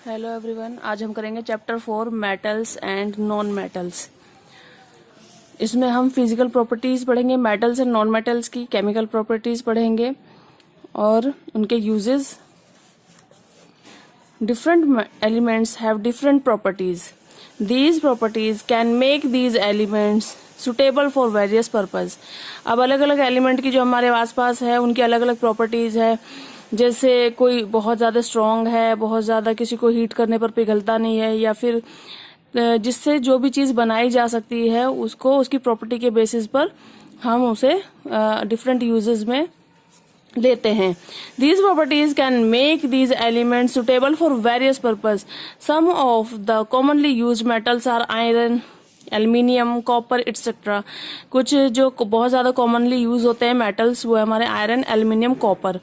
Hello everyone, आज हम करेंगे chapter 4 metals and non metals. इसमें हम फिजिकल प्रॉपर्टीज पढ़ेंगे, मेटल्स एंड नॉन मेटल्स की केमिकल प्रॉपर्टीज पढ़ेंगे और उनके uses. Different elements have different properties. These properties can make these elements suitable for various purpose. अब अलग अलग एलिमेंट की जो हमारे आसपास है उनकी अलग अलग प्रॉपर्टीज है। जैसे कोई बहुत ज़्यादा स्ट्रांग है, बहुत ज़्यादा किसी को हीट करने पर पिघलता नहीं है, या फिर जिससे जो भी चीज़ बनाई जा सकती है उसको उसकी प्रॉपर्टी के बेसिस पर हम उसे डिफरेंट यूजेस में लेते हैं। These properties can make these elements suitable for various purposes. Some of the commonly used metals are iron, aluminium, copper etc. कुछ जो बहुत ज़्यादा कॉमनली यूज होते हैं मेटल्स वो है हमारे iron, aluminium, copper.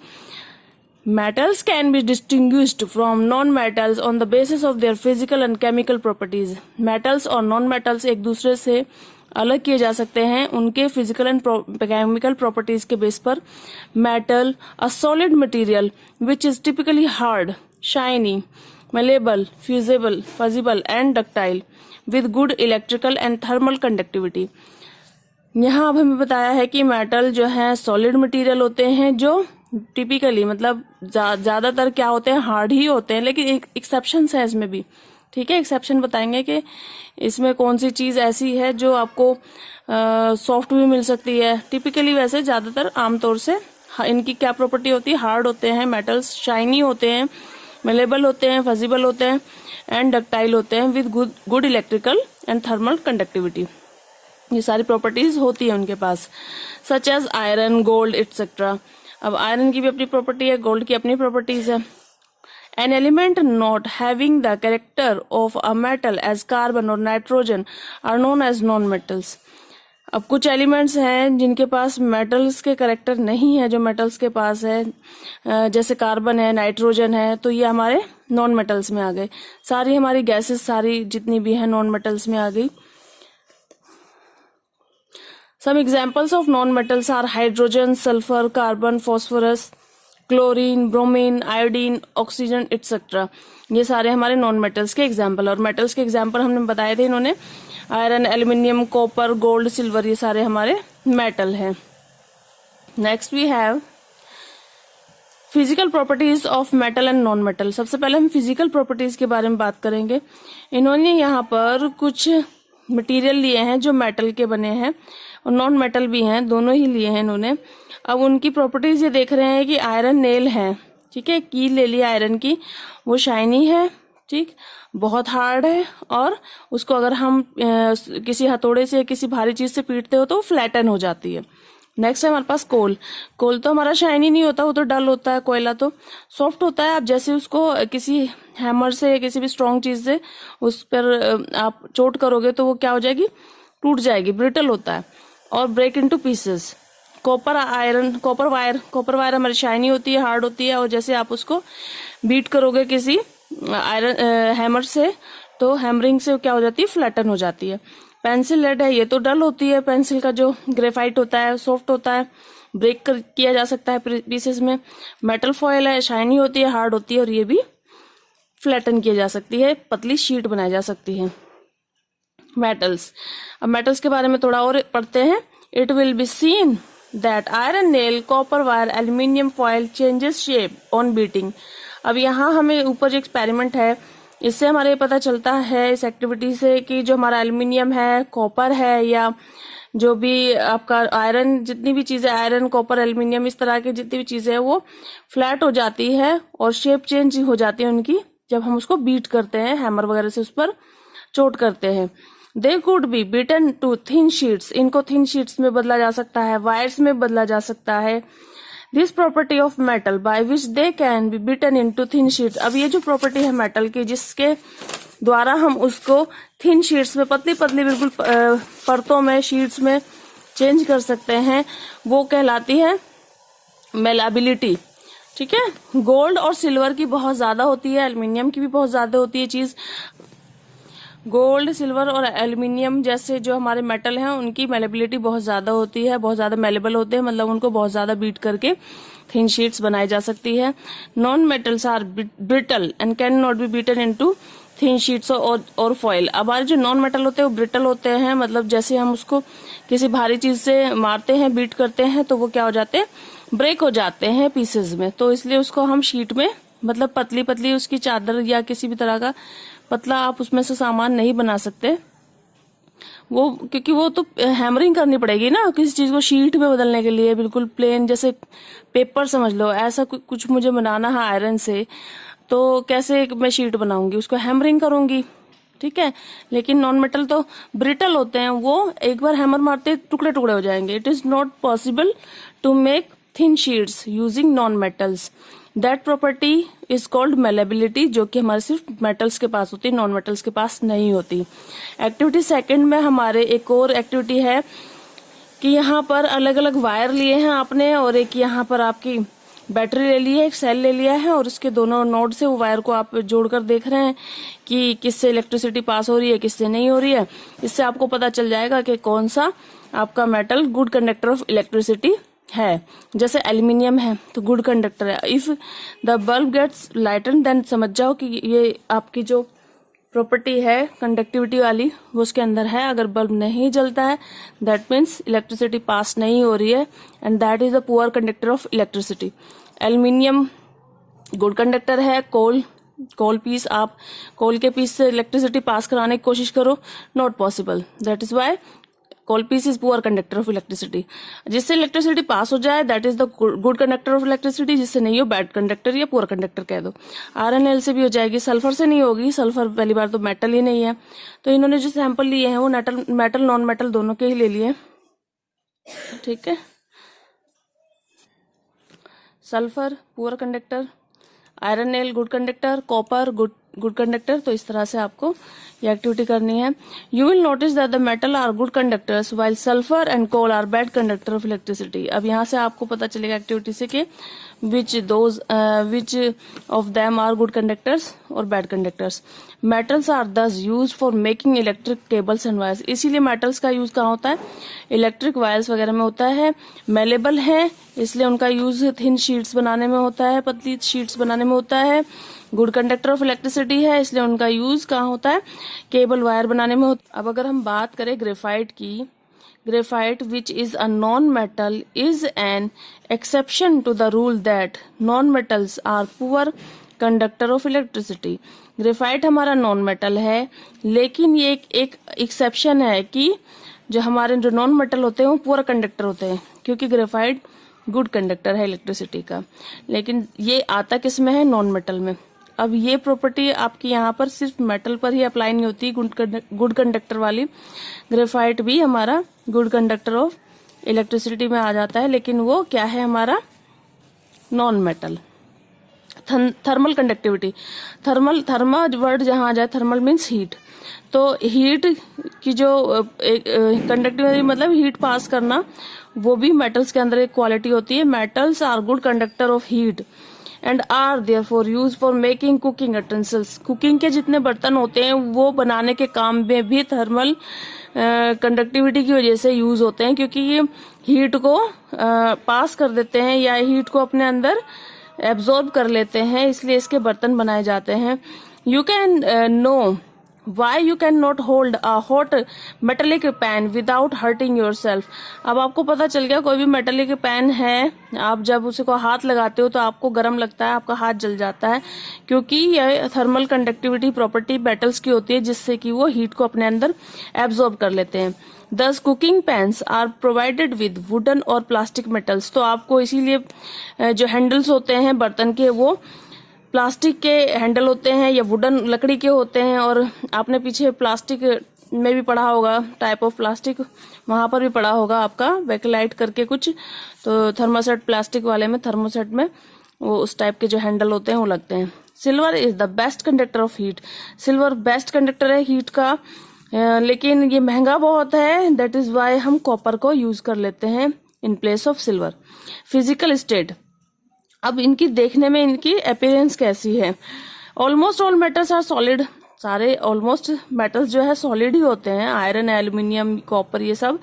Metals can be distinguished from non-metals on the basis of their physical and chemical properties. Metals और non-metals एक दूसरे से अलग किए जा सकते हैं उनके फिजिकल एंड केमिकल प्रॉपर्टीज के बेस पर। Metal, a solid material which is typically hard, shiny, malleable, fusible, fusible and ductile with good electrical and thermal conductivity. यहाँ अब हमें बताया है कि मेटल जो है सॉलिड मटेरियल होते हैं जो टिपिकली मतलब ज्यादातर क्या होते हैं, हार्ड ही होते हैं, लेकिन एक एक्सेप्शन है इसमें भी। ठीक है, एक्सेप्शन बताएंगे कि इसमें कौन सी चीज ऐसी है जो आपको सॉफ्ट भी मिल सकती है। टिपिकली वैसे ज्यादातर आमतौर से इनकी क्या प्रॉपर्टी होती है, हार्ड होते हैं मेटल्स, शाइनी होते हैं, मेलेबल होते हैं, फजिबल होते हैं एंड डक्टाइल होते हैं with good electrical and thermal conductivity. ये सारी प्रॉपर्टीज होती है उनके पास। Such as iron, gold etcetera. अब आयरन की भी अपनी प्रॉपर्टी है, गोल्ड की अपनी प्रॉपर्टीज है। An element not having the character of a metal as carbon और nitrogen are known as non metals. अब कुछ एलिमेंट्स हैं जिनके पास मेटल्स के कैरेक्टर नहीं है जो मेटल्स के पास है, जैसे कार्बन है, नाइट्रोजन है, तो ये हमारे नॉन मेटल्स में आ गए। सारी हमारी गैसेस सारी जितनी भी हैं नॉन मेटल्स में आ गई। Some examples of non-metals are hydrogen, sulfur, carbon, phosphorus, chlorine, bromine, iodine, oxygen etc. ये सारे हमारे नॉन मेटल्स के एग्जाम्पल। और मेटल्स के एग्जाम्पल हमने बताए थे इन्होंने, iron, aluminium, copper, gold, silver, ये सारे हमारे मेटल हैं। Next we have physical properties of metal and non metal. सबसे पहले हम फिजिकल प्रॉपर्टीज के बारे में बात करेंगे। इन्होंने यहाँ पर कुछ मटेरियल लिए हैं जो मेटल के बने हैं और नॉन मेटल भी हैं, दोनों ही लिए हैं इन्होंने। अब उनकी प्रॉपर्टीज ये देख रहे हैं कि आयरन नेल है, ठीक है, की ले लिया आयरन की, वो शाइनी है, ठीक, बहुत हार्ड है, और उसको अगर हम किसी हथौड़े से किसी भारी चीज से पीटते हो तो वो फ्लैटन हो जाती है। नेक्स्ट है हमारे पास कोल। कोल तो हमारा शाइनी नहीं होता, वो तो डल होता है। कोयला तो सॉफ्ट होता है। आप जैसे उसको किसी हैमर से या किसी भी स्ट्रॉन्ग चीज से उस पर आप चोट करोगे तो वो क्या हो जाएगी, टूट जाएगी, ब्रिटल होता है और break into pieces. Copper iron, copper wire हमारी शाइनी होती है, हार्ड होती है, और जैसे आप उसको बीट करोगे किसी आयरन हैमर से तो हैमरिंग से क्या हो जाती है, फ्लैटन हो जाती है। पेंसिल लेड है, ये तो डल होती है, पेंसिल का जो ग्रेफाइट होता है सॉफ्ट होता है, ब्रेक किया जा सकता है पीसेस में। मेटल फॉयल है, शाइनी होती है, हार्ड होती है, और ये भी फ्लैटन किया जा सकती है, पतली शीट बनाई जा सकती है। मेटल्स, अब मेटल्स के बारे में थोड़ा और पढ़ते हैं। It will be seen that iron nail, copper wire, aluminium foil changes shape on beating. अब यहाँ हमें ऊपर जो एक्सपेरिमेंट है इससे हमारे पता चलता है इस एक्टिविटी से कि जो हमारा एल्यूमिनियम है, कॉपर है, या जो भी आपका आयरन, जितनी भी चीजें आयरन, कॉपर, एल्यूमिनियम, इस तरह की जितनी भी चीजें हैं वो फ्लैट हो जाती है और शेप चेंज हो जाती है उनकी जब हम उसको बीट करते हैं, हैमर वगैरह से उस पर चोट करते हैं। They could be beaten to thin sheets, इनको थिन शीट्स में बदला जा सकता है, वायर्स में बदला जा सकता है। This property of metal by which they can B beaten into thin sheets. अब ये जो प्रॉपर्टी है मेटल की जिसके द्वारा हम उसको थिन शीट्स में, पतली पतली बिल्कुल परतों में, शीट्स में चेंज कर सकते हैं, वो कहलाती है मेलाबिलिटी। ठीक है, गोल्ड और सिल्वर की बहुत ज्यादा होती है, एल्यूमिनियम की भी बहुत ज्यादा होती है चीज। गोल्ड, सिल्वर और एल्युमिनियम जैसे जो हमारे मेटल हैं उनकी मेलेबिलिटी बहुत ज़्यादा होती है, बहुत ज़्यादा मेलेबल होते हैं, मतलब उनको बहुत ज़्यादा बीट करके थिन शीट्स बनाई जा सकती है। Non metals are brittle and can not be beaten into thin sheets और फॉइल। अब हमारे जो नॉन मेटल होते हैं वो ब्रिटल होते हैं, मतलब जैसे हम उसको किसी भारी चीज से मारते हैं, बीट करते हैं तो वो क्या हो जाते हैं, ब्रेक हो जाते हैं पीसेज में। तो इसलिए उसको हम शीट में, मतलब पतली पतली उसकी चादर या किसी भी तरह का पतला आप उसमें से सामान नहीं बना सकते वो, क्योंकि वो तो हैमरिंग करनी पड़ेगी ना किसी चीज को शीट में बदलने के लिए। बिल्कुल प्लेन जैसे पेपर समझ लो, ऐसा कुछ मुझे बनाना है आयरन से, तो कैसे मैं शीट बनाऊंगी, उसको हैमरिंग करूंगी, ठीक है। लेकिन नॉन मेटल तो ब्रिटल होते हैं, वो एक बार हैमर मारते टुकड़े टुकड़े हो जाएंगे। It is not possible to make thin sheets using non metals. That property is called malleability, जो कि हमारे सिर्फ मेटल्स के पास होती है, नॉन मेटल्स के पास नहीं होती। एक्टिविटी सेकंड में हमारे एक और एक्टिविटी है कि यहाँ पर अलग अलग वायर लिए हैं आपने, और एक यहाँ पर आपकी बैटरी ले ली है, एक सेल ले लिया है, और इसके दोनों नोड से वो वायर को आप जोड़कर देख रहे हैं कि किससे इलेक्ट्रिसिटी पास हो रही है, किससे नहीं हो रही है। इससे आपको पता चल जाएगा कि कौन सा आपका metal good conductor of electricity है। जैसे एल्युमिनियम है तो गुड कंडक्टर है। If the bulb gets lighten, then समझ जाओ कि ये आपकी जो प्रॉपर्टी है कंडक्टिविटी वाली वो उसके अंदर है। अगर बल्ब नहीं जलता है दैट मीन्स इलेक्ट्रिसिटी पास नहीं हो रही है, and that is the poor conductor of electricity. Aluminium good conductor है। कोल पीस, आप कोल के पीस से इलेक्ट्रिसिटी पास कराने की कोशिश करो, not possible. That is why coal piece is poor conductor of electricity. जिससे इलेक्ट्रिसिटी पास हो जाए that is the good conductor of electricity, जिससे नहीं हो बैड कंडक्टर या पुअर कंडक्टर कह दो। RnL से भी हो जाएगी, सल्फर से नहीं होगी, सल्फर पहली बार तो मेटल ही नहीं है। तो इन्होंने जो सैंपल लिए हैं वो मेटल नॉन मेटल दोनों के ही ले लिए, ठीक है। Sulphur poor conductor, RnL good conductor, copper good conductor. तो इस तरह से आपको ये एक्टिविटी करनी है। You will notice that the metal are good conductors while sulphur and coal are bad conductor of electricity. अब यहाँ से आपको पता चलेगा एक्टिविटी से कि which of them are good conductors और bad conductors. Metals are thus use for making electric cables and wires. इसीलिए मेटल्स का यूज कहाँ होता है, इलेक्ट्रिक वायर्स वगैरह में होता है। मेलेबल है इसलिए उनका यूज थिन शीट्स बनाने में होता है, पतली शीट्स बनाने में होता है। गुड कंडक्टर ऑफ इलेक्ट्रिसिटी है इसलिए उनका यूज कहाँ होता है, केबल वायर बनाने में होता है। अब अगर हम बात करें ग्रेफाइट की, graphite which is a non metal is an exception to the rule that non metals are poor conductor of electricity. Graphite हमारा नॉन मेटल है, लेकिन ये एक एक्सेप्शन है कि जो हमारे जो नॉन मेटल होते हैं वो पुअर कंडक्टर होते हैं, क्योंकि ग्रेफाइट गुड कंडक्टर है इलेक्ट्रिसिटी का। लेकिन ये आता किस में है, नॉन मेटल में। अब ये प्रॉपर्टी आपकी यहाँ पर सिर्फ मेटल पर ही अप्लाई नहीं होती, गुड कंडक्टर वाली। ग्रेफाइट भी हमारा गुड कंडक्टर ऑफ इलेक्ट्रिसिटी में आ जाता है, लेकिन वो क्या है हमारा, non metal. Thermal conductivity, therma word जहां आ जाए, थर्मल मीन्स हीट। तो हीट की जो कंडक्टिविटी मतलब हीट पास करना, वो भी मेटल्स के अंदर एक क्वालिटी होती है। Metals are good conductor of heat and are therefore use for making cooking utensils. Cooking के जितने बर्तन होते हैं वो बनाने के काम में भी थर्मल कंडक्टिविटी की वजह से यूज होते हैं, क्योंकि ये हीट को पास कर देते हैं या हीट को अपने अंदर एब्जॉर्ब कर लेते हैं, इसलिए इसके बर्तन बनाए जाते हैं। You can know why you cannot hold a hot metallic pan without hurting yourself। अब आपको पता चल गया कोई भी मेटेलिक पैन है, आप जब उसे को हाथ लगाते हो तो आपको गर्म लगता है, आपका हाथ जल जाता है, क्योंकि यह थर्मल कंडक्टिविटी प्रॉपर्टी मेटल्स की होती है, जिससे कि वो हीट को अपने अंदर एब्जॉर्ब कर लेते हैं। Thus cooking pans are provided with wooden और प्लास्टिक मेटल्स। तो आपको इसीलिए जो हैंडल्स होते हैं बर्तन के वो प्लास्टिक के हैंडल होते हैं या वुडन लकड़ी के होते हैं। और आपने पीछे प्लास्टिक में भी पढ़ा होगा, टाइप ऑफ प्लास्टिक, वहां पर भी पढ़ा होगा आपका बैकलाइट करके कुछ, तो थर्मोसेट प्लास्टिक वाले में, थर्मोसेट में वो उस टाइप के जो हैंडल होते हैं वो लगते हैं। Silver is the best conductor of heat. Silver best conductor है हीट का, लेकिन ये महंगा बहुत है, दैट इज वाई हम कॉपर को यूज कर लेते हैं in place of silver. Physical state, अब इनकी देखने में इनकी अपीयरेंस कैसी है। Almost all metals are solid. सारे ऑलमोस्ट मेटल्स जो है सॉलिड ही होते हैं, आयरन, एल्यूमिनियम, कॉपर, ये सब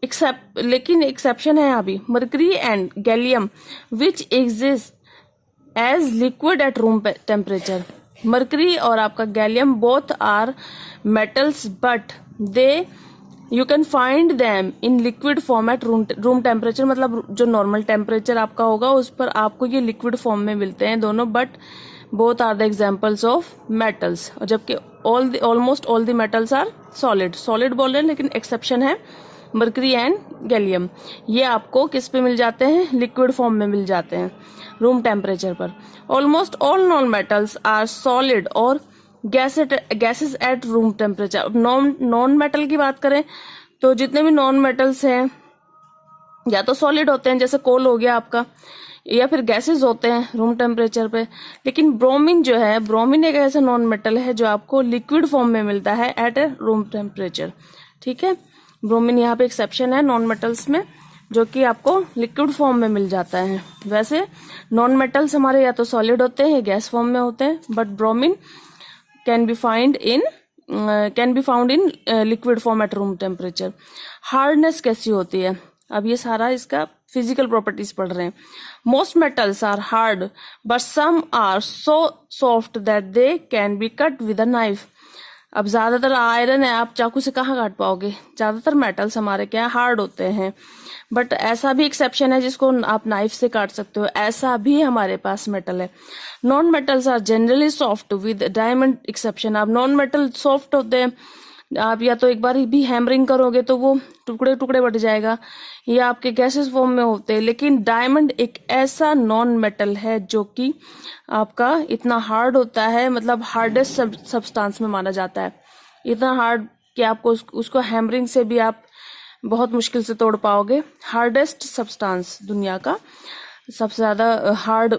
एक्सेप्ट, लेकिन एक्सेप्शन है अभी mercury and gallium which exist as liquid at room temperature. Mercury और आपका gallium both are metals but they you can find them in liquid form at room temperature, मतलब जो normal temperature आपका होगा उस पर आपको ये लिक्विड फॉर्म में मिलते हैं दोनों, but both are the examples of metals. और जबकि almost all the metals are solid, solid बोल रहे हैं लेकिन एक्सेप्शन है मर्करी एंड गैलियम, ये आपको किस पे मिल जाते हैं, लिक्विड फॉर्म में मिल जाते हैं रूम टेम्परेचर पर। Almost all non metals are solid और gases at room temperature. Non metal की बात करें तो जितने भी नॉन मेटल्स हैं या तो सॉलिड होते हैं जैसे कोल हो गया आपका, या फिर गैसेस होते हैं रूम टेम्परेचर पे। लेकिन ब्रोमीन जो है, ब्रोमीन एक ऐसा नॉन मेटल है जो आपको लिक्विड फॉर्म में मिलता है एट ए रूम टेम्परेचर। ठीक है, ब्रोमीन यहाँ पे एक्सेप्शन है नॉन मेटल्स में, जो कि आपको लिक्विड फॉर्म में मिल जाता है। वैसे नॉन मेटल्स हमारे या तो सॉलिड होते हैं या गैस फॉर्म में होते हैं, but bromine can be found in liquid form at room temperature. Hardness कैसी होती है, अब ये सारा इसका फिजिकल प्रॉपर्टीज पढ़ रहे हैं। Most metals are hard but some are so soft that they can be cut with a knife. अब ज्यादातर आयरन है, आप चाकू से कहाँ काट पाओगे, ज्यादातर मेटल्स हमारे क्या हार्ड होते हैं, बट ऐसा भी एक्सेप्शन है जिसको आप नाइफ से काट सकते हो, ऐसा भी हमारे पास मेटल है। Non metals are generally soft with diamond exception. अब नॉन मेटल सॉफ्ट होते हैं, आप या तो एक बार भी हैमरिंग करोगे तो वो टुकड़े टुकड़े बट जाएगा, या आपके गैसेस फॉर्म में होते हैं। लेकिन डायमंड एक ऐसा नॉन मेटल है जो कि आपका इतना हार्ड होता है, मतलब हार्डेस्ट सब्सटेंस में माना जाता है, इतना हार्ड कि आपको उसको हैमरिंग से भी आप बहुत मुश्किल से तोड़ पाओगे। हार्डेस्ट सब्सटेंस दुनिया का सबसे ज्यादा हार्ड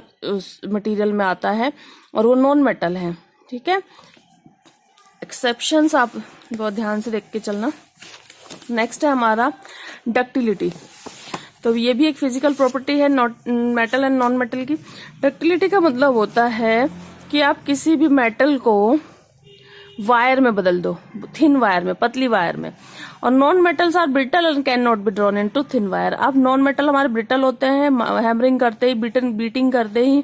मटेरियल में आता है और वो नॉन मेटल है। ठीक है, एक्सेप्शंस आप बहुत ध्यान से देख के चलना। नेक्स्ट है हमारा डक्टिलिटी। तो ये भी एक फिजिकल प्रॉपर्टी है मेटल एंड नॉन मेटल की। डक्टिलिटी का मतलब होता है कि आप किसी भी मेटल को वायर में बदल दो, थिन वायर में, पतली वायर में। और non metals are brittle and can not be drawn into thin wire. अब नॉन मेटल हमारे ब्रिटल होते हैं, हैमरिंग करते ही, बीटिंग करते ही,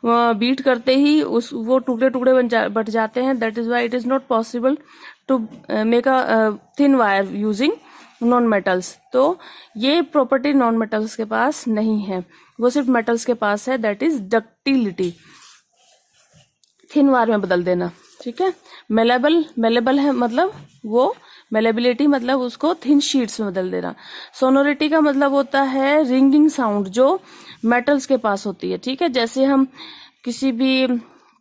बीट करते ही वो टुकड़े टुकड़े बट जाते हैं। That is why it is not possible to make a thin wire using non metals. तो ये प्रॉपर्टी नॉन मेटल्स के पास नहीं है, वो सिर्फ मेटल्स के पास है, that is ductility, thin wire में बदल देना। ठीक है, मेलेबल है मतलब वो, मेलेबिलिटी मतलब उसको थिन शीट्स में बदल देना। सोनोरिटी का मतलब होता है रिंगिंग साउंड जो मेटल्स के पास होती है। ठीक है, जैसे हम किसी भी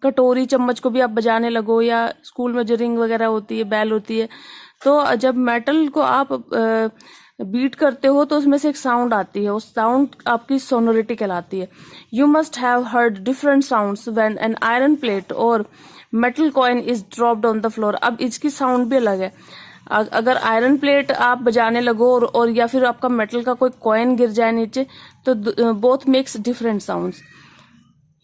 कटोरी चम्मच को भी आप बजाने लगो, या स्कूल में जो रिंग वगैरह होती है, बेल होती है, तो जब मेटल को आप बीट करते हो तो उसमें से एक साउंड आती है, उस साउंड आपकी सोनोरिटी कहलाती है। You must have heard different sounds when an iron plate और metal coin is dropped on the floor. अब इसकी साउंड भी अलग है। अगर आयरन प्लेट आप बजाने लगो और या फिर आपका मेटल का कोई कॉइन गिर जाए नीचे, तो both makes different sounds.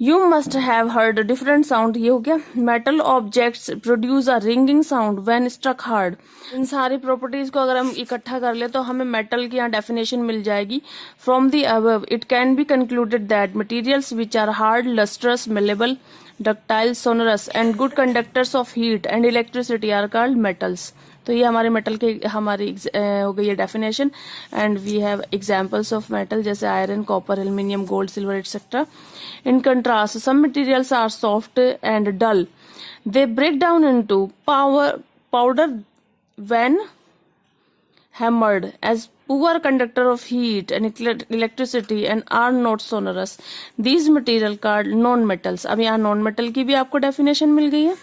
You must have heard different sound, ये हो गया। Metal objects produce a ringing sound when struck hard. इन सारी प्रॉपर्टीज को अगर हम इकट्ठा कर ले तो हमें मेटल की यहाँ डेफिनेशन मिल जाएगी। From the above it can be concluded that materials which are hard, lustrous, malleable, ductile, sonorous and good conductors of heat and electricity are called metals. तो ये हमारे मेटल के हमारी हो गई है definition. And we have examples of metal जैसे iron, copper, aluminium, gold, silver etcetera. In contrast, some materials are soft and dull. They break down into powder when hammered as poor conductor of heat and electricity and are not sonorous. These material called non-metals. अब यहाँ non-metal की भी आपको definition मिल गई है,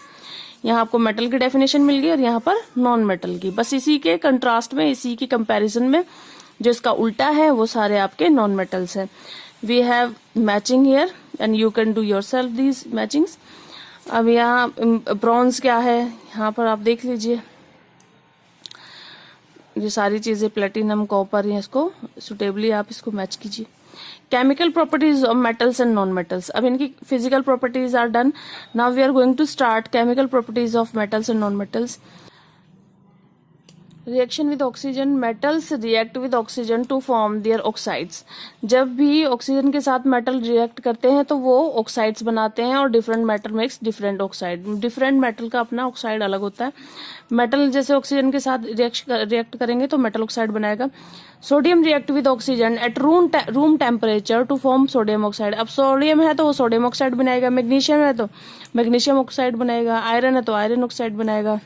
यहाँ आपको metal की डेफिनेशन मिल गई और यहाँ पर नॉन मेटल की। बस इसी के कंट्रास्ट में, इसी की कंपैरिजन में जो इसका उल्टा है वो सारे आपके नॉन मेटल्स हैं। We have matching here and you can do yourself these matchings. अब यहाँ ब्रॉन्ज क्या है यहाँ पर आप देख लीजिए, ये सारी चीजें प्लेटिनम, कॉपर, इसको सुटेबली आप इसको मैच कीजिए। Chemical properties of metals and non metals. अब इनकी physical properties are done, now we are going to start chemical properties of metals and non metals. Reaction with oxygen, metals react with oxygen to form their oxides. जब भी oxygen के साथ metal react करते हैं तो वो oxides बनाते हैं और different metal makes different oxide. Different metal का अपना ऑक्साइड अलग होता है। मेटल जैसे ऑक्सीजन के साथ रिएक्ट करेंगे तो मेटल ऑक्साइड बनाएगा। Sodium react with oxygen at room temperature to form sodium oxide. अब सोडियम है तो वो सोडियम ऑक्साइड बनाएगा, मैग्नीशियम है तो मैग्नीशियम ऑक्साइड बनाएगा, आयरन है तो आयरन ऑक्साइड बनाएगा।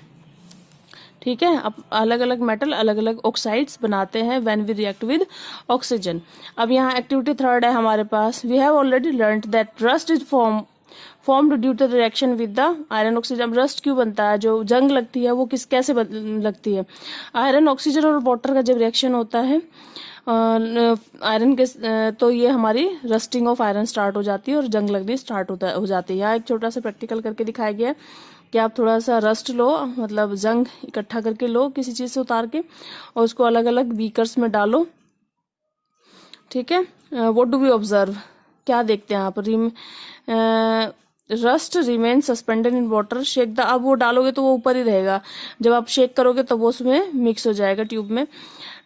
ठीक है, अब अलग अलग मेटल अलग अलग ऑक्साइड्स बनाते हैं when we react with oxygen. अब यहाँ एक्टिविटी थर्ड है हमारे पास। We have already learned that rust is formed due to the reaction with the iron oxygen. Rust क्यों बनता है, जो जंग लगती है वो कैसे लगती है? आयरन ऑक्सीजन और वाटर का जब रिएक्शन होता है आयरन के, तो ये हमारी रस्टिंग ऑफ आयरन स्टार्ट हो जाती है और जंग लगनी स्टार्ट हो जाती है। यहाँ एक छोटा सा प्रैक्टिकल करके दिखाया गया है कि आप थोड़ा सा रस्ट लो, मतलब जंग इकट्ठा करके लो किसी चीज से उतार के और उसको अलग अलग बीकर्स में डालो। ठीक है, व्हाट डू वी ऑब्जर्व, क्या देखते हैं आप? Rust remain suspended in water, shake the. अब वो डालोगे तो वो ऊपर ही रहेगा, जब आप शेक करोगे तो वो उसमें मिक्स हो जाएगा ट्यूब में।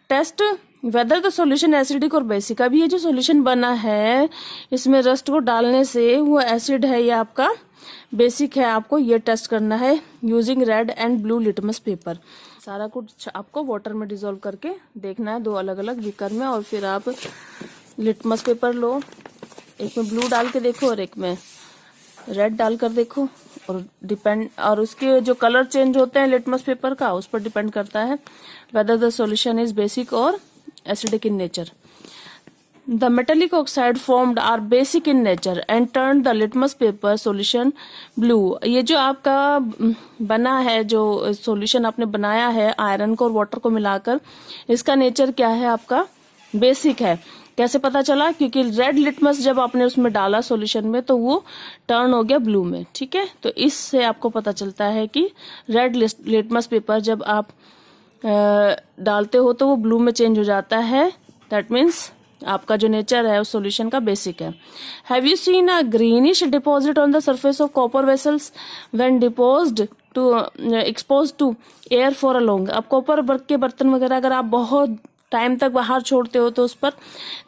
Test whether the solution acidic और बेसिक। अब ये जो सॉल्यूशन बना है इसमें रस्ट को डालने से वो एसिड है या आपका बेसिक है, आपको ये टेस्ट करना है using red and blue litmus paper. सारा कुछ आपको वाटर में डिसॉल्व करके देखना है 2 अलग अलग बीकर में, और फिर आप लिटमस पेपर लो, एक में ब्लू डाल के देखो और एक में रेड डाल कर देखो, और उसके जो कलर चेंज होते हैं लिटमस पेपर का उस पर डिपेंड करता है whether the solution is basic और acidic in nature. The metallic oxide formed are basic in nature and turn the litmus paper solution blue. ये जो आपका बना है, जो सॉल्यूशन आपने बनाया है आयरन को और वाटर को मिलाकर, इसका नेचर क्या है? आपका बेसिक है। कैसे पता चला? क्योंकि रेड लिटमस जब आपने उसमें डाला सॉल्यूशन में तो वो टर्न हो गया ब्लू में। ठीक है, तो इससे आपको पता चलता है कि रेड लिटमस पेपर जब आप डालते हो तो वो ब्लू में चेंज हो जाता है। दैट मीन्स आपका जो नेचर है उस सॉल्यूशन का बेसिक है। Have you seen a greenish deposit on the surface of copper vessels when deposed to expose to air for a long. अब कॉपर के बर्तन वगैरह अगर आप बहुत टाइम तक बाहर छोड़ते हो तो उस पर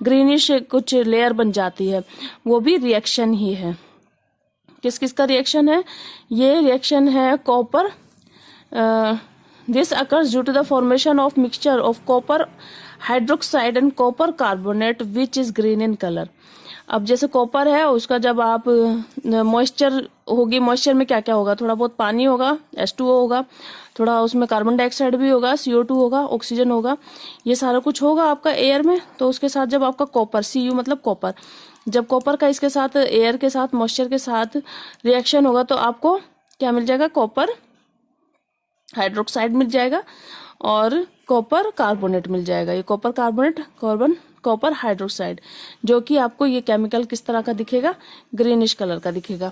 ग्रीनिश कुछ लेयर बन जाती है, वो भी रिएक्शन ही है। किस किस का रिएक्शन है? ये रिएक्शन है copper. This occurs due to the formation of mixture of copper hydroxide and copper carbonate which is green in colour. अब जैसे कॉपर है उसका जब आप मॉइस्चर होगी, मॉइस्चर में क्या क्या होगा? थोड़ा बहुत पानी होगा, H2O होगा, थोड़ा उसमें कार्बन डाइऑक्साइड भी होगा, CO2 होगा, ऑक्सीजन होगा, ये सारा कुछ होगा आपका एयर में। तो उसके साथ जब आपका कॉपर, Cu मतलब कॉपर, जब कॉपर का इसके साथ एयर के साथ मॉइस्चर के साथ रिएक्शन होगा तो आपको क्या मिल जाएगा? कॉपर हाइड्रोक्साइड मिल जाएगा और कॉपर कार्बोनेट मिल जाएगा। ये कॉपर कार्बोनेट, कॉपर हाइड्रोक्साइड, जो कि आपको ये केमिकल किस तरह का दिखेगा? ग्रीनिश कलर का दिखेगा।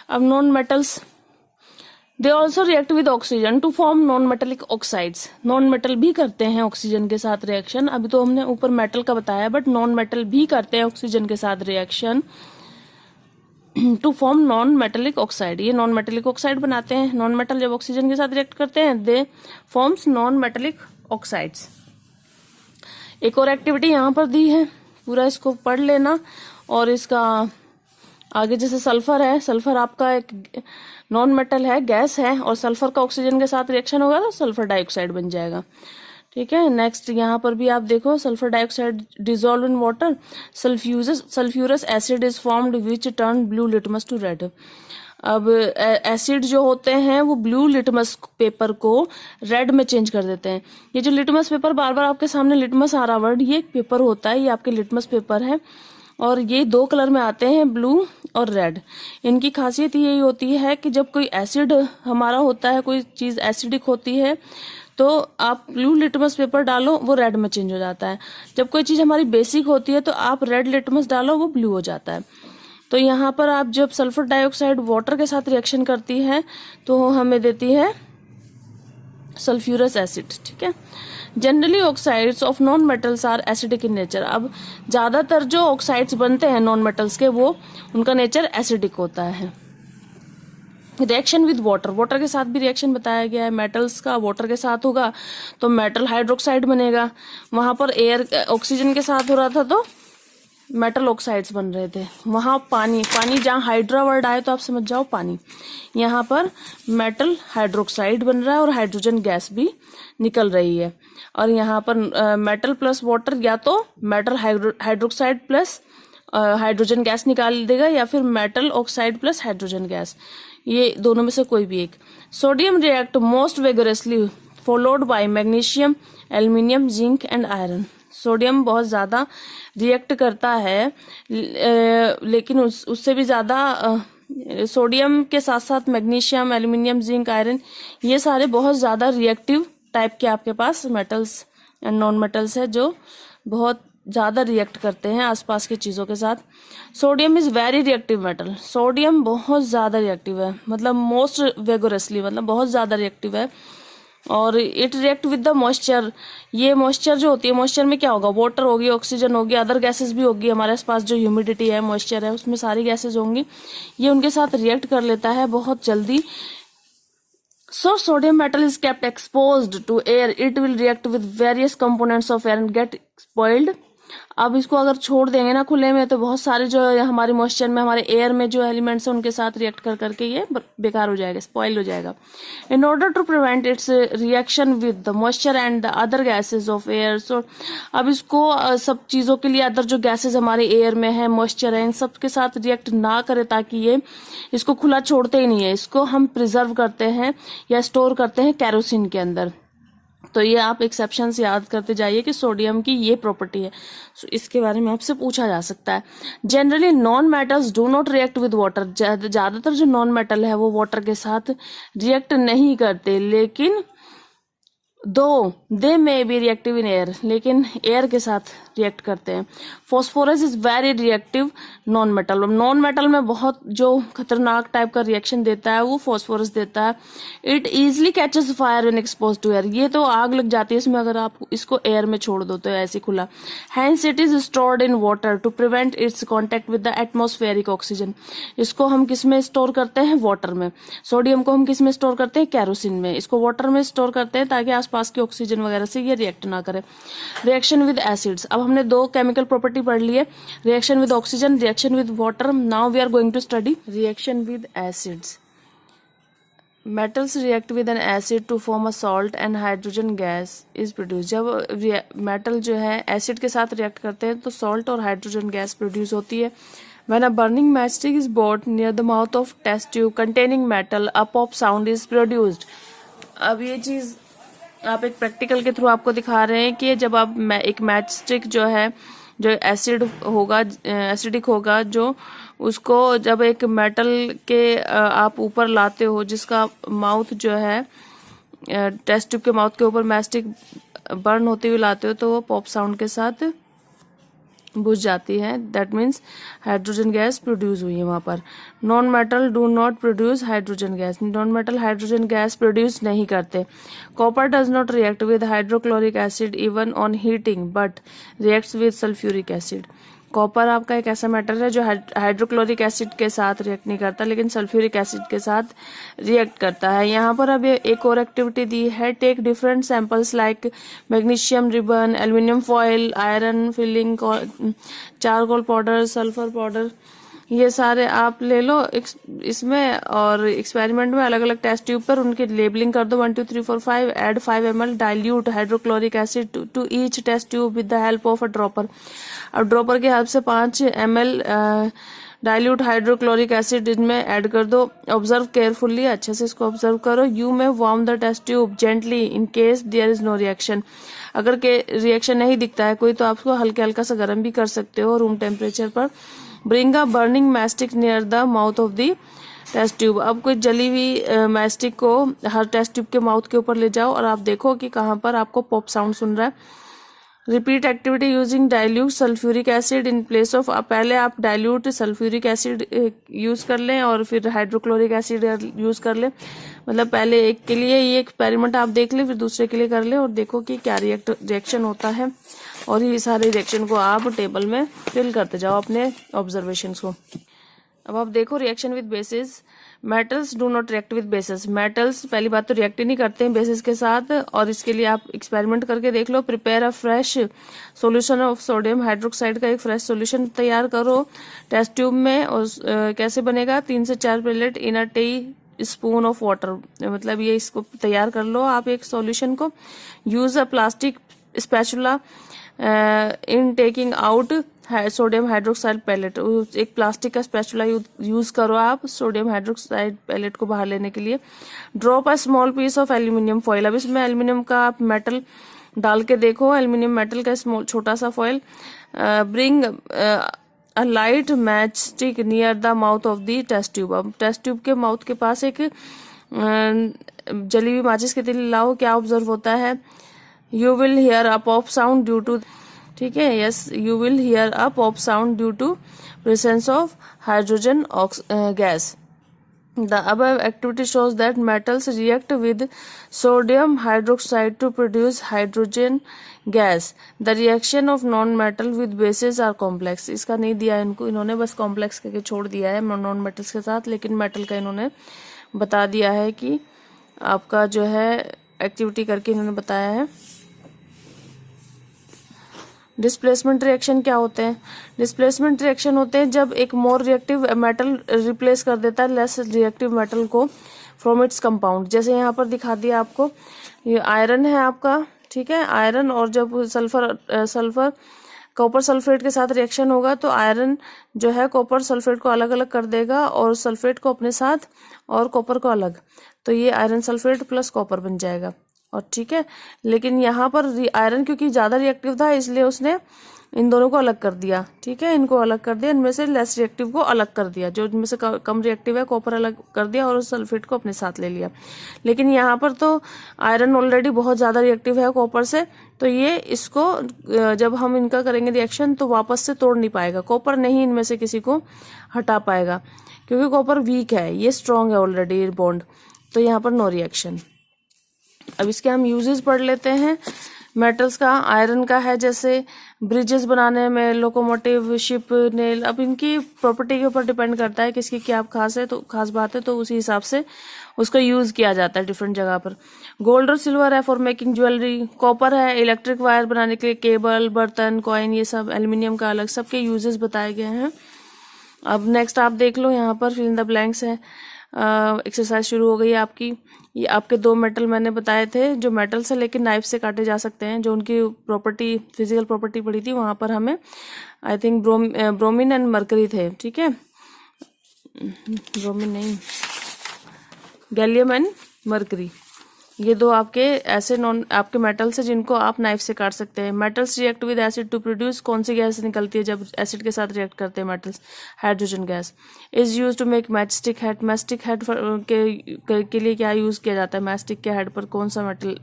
अब non metals, they also react with oxygen to form non metallic oxides. Non metal भी करते हैं ऑक्सीजन के साथ रिएक्शन। अभी तो हमने ऊपर मेटल का बताया, बट नॉन मेटल भी करते हैं ऑक्सीजन के साथ reaction to form non metallic oxide. ये नॉन मेटेलिक ऑक्साइड बनाते हैं। नॉन मेटल जब ऑक्सीजन के साथ रिएक्ट करते हैं दे फॉर्म्स नॉन मेटेलिक ऑक्साइड्स। एक और एक्टिविटी यहाँ पर दी है, पूरा इसको पढ़ लेना। और इसका आगे जैसे सल्फर है, सल्फर आपका एक नॉन मेटल है, गैस है, और सल्फर का ऑक्सीजन के साथ रिएक्शन होगा तो सल्फर डाइऑक्साइड बन जाएगा। ठीक है, नेक्स्ट यहाँ पर भी आप देखो, sulphur dioxide dissolve in water, sulphurous acid is formed which turn blue litmus to red. अब एसिड जो होते हैं वो ब्लू लिटमस पेपर को रेड में चेंज कर देते हैं। ये जो लिटमस पेपर, बार बार आपके सामने लिटमस आ रहा वर्ड, ये एक पेपर होता है, ये आपके लिटमस पेपर है, और ये 2 कलर में आते हैं, ब्लू और रेड। इनकी खासियत यही होती है कि जब कोई एसिड हमारा होता है, कोई चीज एसिडिक होती है, तो आप ब्लू लिटमस पेपर डालो वो रेड में चेंज हो जाता है। जब कोई चीज हमारी बेसिक होती है तो आप रेड लिटमस डालो वो ब्लू हो जाता है। तो यहाँ पर आप जब सल्फर डाइऑक्साइड वाटर के साथ रिएक्शन करती है तो हमें देती है सल्फ्यूरस एसिड, ठीक है। Generally oxides of non metals are acidic in nature. अब ज्यादातर जो ऑक्साइड्स बनते हैं नॉन मेटल्स के, वो उनका नेचर एसिडिक होता है। रिएक्शन विद वाटर, वाटर के साथ भी रिएक्शन बताया गया है। मेटल्स का वाटर के साथ होगा तो मेटल हाइड्रोक्साइड बनेगा, वहां पर एयर ऑक्सीजन के साथ हो रहा था तो मेटल ऑक्साइड्स बन रहे थे। वहां पानी, पानी जहाँ हाइड्रा वर्ड आए तो आप समझ जाओ पानी, यहाँ पर मेटल हाइड्रोक्साइड बन रहा है और हाइड्रोजन गैस भी निकल रही है। और यहाँ पर मेटल प्लस वाटर या तो metal hydroxide plus hydrogen gas निकाल देगा या फिर metal oxide plus hydrogen gas, ये दोनों में से कोई भी एक। Sodium react most vigorously followed by magnesium, aluminium, zinc and iron. Sodium बहुत ज़्यादा रिएक्ट करता है, लेकिन उससे भी ज़्यादा सोडियम के साथ साथ मैग्नीशियम, एल्यूमिनियम, जिंक, आयरन, ये सारे बहुत ज़्यादा रिएक्टिव टाइप के आपके पास मेटल्स एंड नॉन मेटल्स है जो बहुत ज़्यादा रिएक्ट करते हैं आसपास की चीज़ों के साथ। Sodium is very reactive metal. Sodium बहुत ज़्यादा रिएक्टिव है, मतलब मोस्ट वेगोरसली, मतलब बहुत ज़्यादा रिएक्टिव है। और it react with the moisture. ये मॉइस्चर जो होती है, मॉइस्चर में क्या होगा, वाटर होगी, ऑक्सीजन होगी, अदर गैसेस भी होगी। हमारे आसपास जो ह्यूमिडिटी है, मॉइस्चर है, उसमें सारी गैसेस होंगी, ये उनके साथ रिएक्ट कर लेता है बहुत जल्दी। So sodium metal is kept exposed to air. It will react with various components of air and get spoiled. अब इसको अगर छोड़ देंगे ना खुले में तो बहुत सारे जो हमारे मॉइस्चर में, हमारे एयर में जो एलिमेंट्स हैं उनके साथ रिएक्ट कर करके ये बेकार हो जाएगा, स्पॉइल हो जाएगा। In order to prevent its reaction with the moisture and the other gases of air. So अब इसको सब चीज़ों के लिए अदर जो गैसेज हमारे एयर में है, मॉइस्चर है, इन सब के साथ रिएक्ट ना करे, ताकि ये इसको खुला छोड़ते ही नहीं है, इसको हम प्रिजर्व करते हैं या स्टोर करते हैं केरोसिन के अंदर। तो ये आप एक्सेप्शन याद करते जाइए कि सोडियम की ये प्रॉपर्टी है, सो इसके बारे में आपसे पूछा जा सकता है। Generally non metals do not react with water. ज्यादातर जो नॉन मेटल है वो वाटर के साथ रिएक्ट नहीं करते, लेकिन दो they may be reactive in air, लेकिन एयर के साथ रिएक्ट करते हैं। Phosphorus is very reactive non metal. Non metal में बहुत जो खतरनाक टाइप का रिएक्शन देता है वो फॉस्फोरस देता है। It easily catches fire when expose to air. ये तो आग लग जाती है इसमें अगर आप इसको एयर में छोड़ दो तो ऐसे खुला। Hence it is stored in water to prevent its contact with the atmospheric oxygen. इसको हम किस में स्टोर करते हैं, वाटर में। सोडियम को हम किस में स्टोर करते हैं, केरोसिन में। इसको वाटर में स्टोर करते हैं ताकि आसपास की ऑक्सीजन वगैरह से ये रिएक्ट ना करे। रिएक्शन विद एसिड्स, अब हमने दो केमिकल प्रॉपर्टी पढ़ ली है, reaction with oxygen, reaction with water. Now we are going to study reaction with acids. Metals react with an acid to form a salt and hydrogen gas is produce. जब metal जो है acid के साथ react करते हैं तो salt और hydrogen gas produce होती है। When a burning matchstick is brought near the mouth of test tube containing metal, a pop sound is produced. अब ये चीज आप एक प्रैक्टिकल के थ्रू आपको दिखा रहे हैं कि जब आप एक मैच स्टिक जो है, जो एसिड होगा, एसिडिक होगा, जो उसको जब एक मेटल के आप ऊपर लाते हो, जिसका माउथ जो है टेस्ट ट्यूब के माउथ के ऊपर मैच स्टिक बर्न होती हुई लाते हो, तो वो पॉप साउंड के साथ बुझ जाती है। That means hydrogen gas produce हुई है वहां पर। Non metal do not produce hydrogen gas. Non metal hydrogen gas produce नहीं करते। Copper does not react with hydrochloric acid even on heating but reacts with sulphuric acid. Copper आपका एक ऐसा metal है जो हाइड्रोक्लोरिक एसिड के साथ react नहीं करता, लेकिन सल्फ्यूरिक एसिड के साथ रिएक्ट करता है। यहाँ पर अब एक और एक्टिविटी दी है, take different samples like magnesium ribbon, aluminium foil, iron filing, charcoal powder, sulphur powder, ये सारे आप ले लो इसमें, और एक्सपेरिमेंट में अलग अलग टेस्ट ट्यूब पर उनकी लेबलिंग कर दो 1 2 3 4 5। Add 5 ml dilute hydrochloric acid to each test tube with the help of a dropper. अब ड्रॉपर की हेल्प से 5 ml डाइल्यूट हाइड्रोक्लोरिक एसिड इनमें ऐड कर दो। ऑब्जर्व केयरफुली, अच्छे से इसको ऑब्जर्व करो। You may warm the test tube gently in case there is no reaction. अगर के रिएक्शन नहीं दिखता है कोई तो आप उसको हल्के हल्का सा गर्म भी कर सकते हो रूम टेम्परेचर पर। Bring a burning matchstick near the mouth of the test tube. अब कोई जली हुई मैस्टिक को हर टेस्ट ट्यूब के माउथ के ऊपर ले जाओ और आप देखो कि कहाँ पर आपको पॉप साउंड सुन रहा है। Repeat activity using dilute sulphuric acid in place of, पहले आप डाइल्यूट सल्फ्यूरिक एसिड यूज कर लें और फिर हाइड्रोक्लोरिक एसिड यूज कर लें। मतलब पहले एक के लिए ये एक्सपेरिमेंट आप देख लें, फिर दूसरे के लिए कर लें और देखो कि क्या रिएक्शन होता है, और ये सारे रिएक्शन को आप टेबल में फिल करते जाओ अपने ऑब्जर्वेशंस को। अब आप देखो reaction with basis. Metals do not react with basis. Metals पहली बात तो रिएक्ट ही नहीं करते हैं बेसिस के साथ, और इसके लिए आप एक्सपेरिमेंट करके देख लो। Prepare a fresh solution of sodium hydroxide का एक फ्रेश सॉल्यूशन तैयार करो टेस्ट ट्यूब में। और कैसे बनेगा, 3 से 4 pellet in a teaspoon of water, मतलब ये इसको तैयार कर लो आप एक सॉल्यूशन को। Use a plastic spatula in taking out sodium hydroxide pellet. एक प्लास्टिक का स्पैचुला यूज करो आप सोडियम हाइड्रोक्साइड पैलेट को बाहर लेने के लिए। Drop a small piece of aluminium foil. अब इसमें एल्यूमिनियम का आप मेटल डाल के देखो, एल्यूमिनियम मेटल का स्मॉल छोटा सा foil. Bring a light match stick near the mouth of the test tube. अब टेस्ट ट्यूब के माउथ के पास एक जली हुई माचिस की तीली लाओ। क्या ऑब्जर्व होता है, you will hear a pop sound due to, ठीक है, yes, you will hear a pop sound due to presence of hydrogen gas. The above activity shows that metals react with sodium hydroxide to produce hydrogen gas. The reaction of non-metal with bases are complex. इसका नहीं दिया इनको, इन्होंने बस complex करके छोड़ दिया है नॉन मेटल्स के साथ, लेकिन मेटल का इन्होंने बता दिया है कि आपका जो है एक्टिविटी करके इन्होंने बताया है। डिस्प्लेसमेंट रिएक्शन क्या होते हैं? डिस्प्लेसमेंट रिएक्शन होते हैं जब एक मोर रिएक्टिव मेटल रिप्लेस कर देता है लेस रिएक्टिव मेटल को फ्रॉम इट्स कंपाउंड। जैसे यहाँ पर दिखा दिया आपको, ये आयरन है आपका, ठीक है, आयरन, और जब सल्फर कॉपर सल्फेट के साथ रिएक्शन होगा तो आयरन जो है कॉपर सल्फेट को अलग अलग कर देगा और सल्फेट को अपने साथ और कॉपर को अलग, तो ये आयरन सल्फेट प्लस कॉपर बन जाएगा। और ठीक है, लेकिन यहाँ पर आयरन क्योंकि ज़्यादा रिएक्टिव था इसलिए उसने इन दोनों को अलग कर दिया, ठीक है, इनको अलग कर दिया, इनमें से लेस रिएक्टिव को अलग कर दिया, जो इनमें से कम रिएक्टिव है कॉपर अलग कर दिया और सल्फेट को अपने साथ ले लिया। लेकिन यहाँ पर तो आयरन ऑलरेडी बहुत ज़्यादा रिएक्टिव है कॉपर से, तो ये इसको जब हम इनका करेंगे रिएक्शन तो वापस से तोड़ नहीं पाएगा, कॉपर नहीं इनमें से किसी को हटा पाएगा क्योंकि कॉपर वीक है, ये स्ट्रॉन्ग है ऑलरेडी बॉन्ड, तो यहाँ पर नो रिएक्शन। अब इसके हम यूजेस पढ़ लेते हैं मेटल्स का। आयरन का है जैसे ब्रिजेस बनाने में, लोकोमोटिव, शिप, नेल। अब इनकी प्रॉपर्टी के ऊपर डिपेंड करता है किसकी क्या खास है, तो खास बात है तो उसी हिसाब से उसका यूज किया जाता है डिफरेंट जगह पर। गोल्ड और सिल्वर है फॉर मेकिंग ज्वेलरी। कॉपर है इलेक्ट्रिक वायर बनाने के लिए, केबल, बर्तन, कॉइन, ये सब। एल्यूमिनियम का अलग, सबके यूजेस बताए गए हैं। अब नेक्स्ट आप देख लो, यहाँ पर फिल इन द ब्लैंक्स है। एक्सरसाइज शुरू हो गई है आपकी। ये आपके 2 मेटल मैंने बताए थे जो मेटल्स है लेकिन नाइफ से काटे जा सकते हैं, जो उनकी प्रॉपर्टी, फिजिकल प्रॉपर्टी पड़ी थी वहां पर हमें I think bromine and mercury थे, ठीक है, ब्रोमीन नहीं, गैलियम एंड मरकरी, ये 2 आपके ऐसे आपके मेटल्स हैं जिनको आप नाइफ से काट सकते हैं। Metals react with acid to produce, कौन सी गैस निकलती है जब एसिड के साथ रिएक्ट करते हैं metals? Hydrogen gas. Is use to make match stick head. Match stick head के लिए क्या यूज किया जाता है? मैच स्टिक के हेड पर कौन सा मेटल,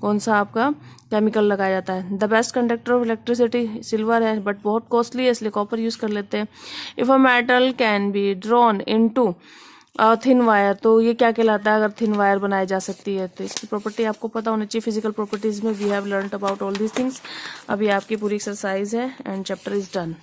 कौन सा आपका केमिकल लगाया जाता है? The best conductor of electricity silver है बट बहुत कॉस्टली है इसलिए कॉपर यूज कर लेते हैं। If a metal can be drawn into thin wire, तो ये क्या कहलाता है अगर थिन वायर बनाई जा सकती है? तो इसकी प्रॉपर्टी आपको पता होनी चाहिए फिजिकल प्रॉपर्टीज में। We have learned about all these things. अभी आपकी पूरी एक्सरसाइज है एंड चैप्टर इज डन।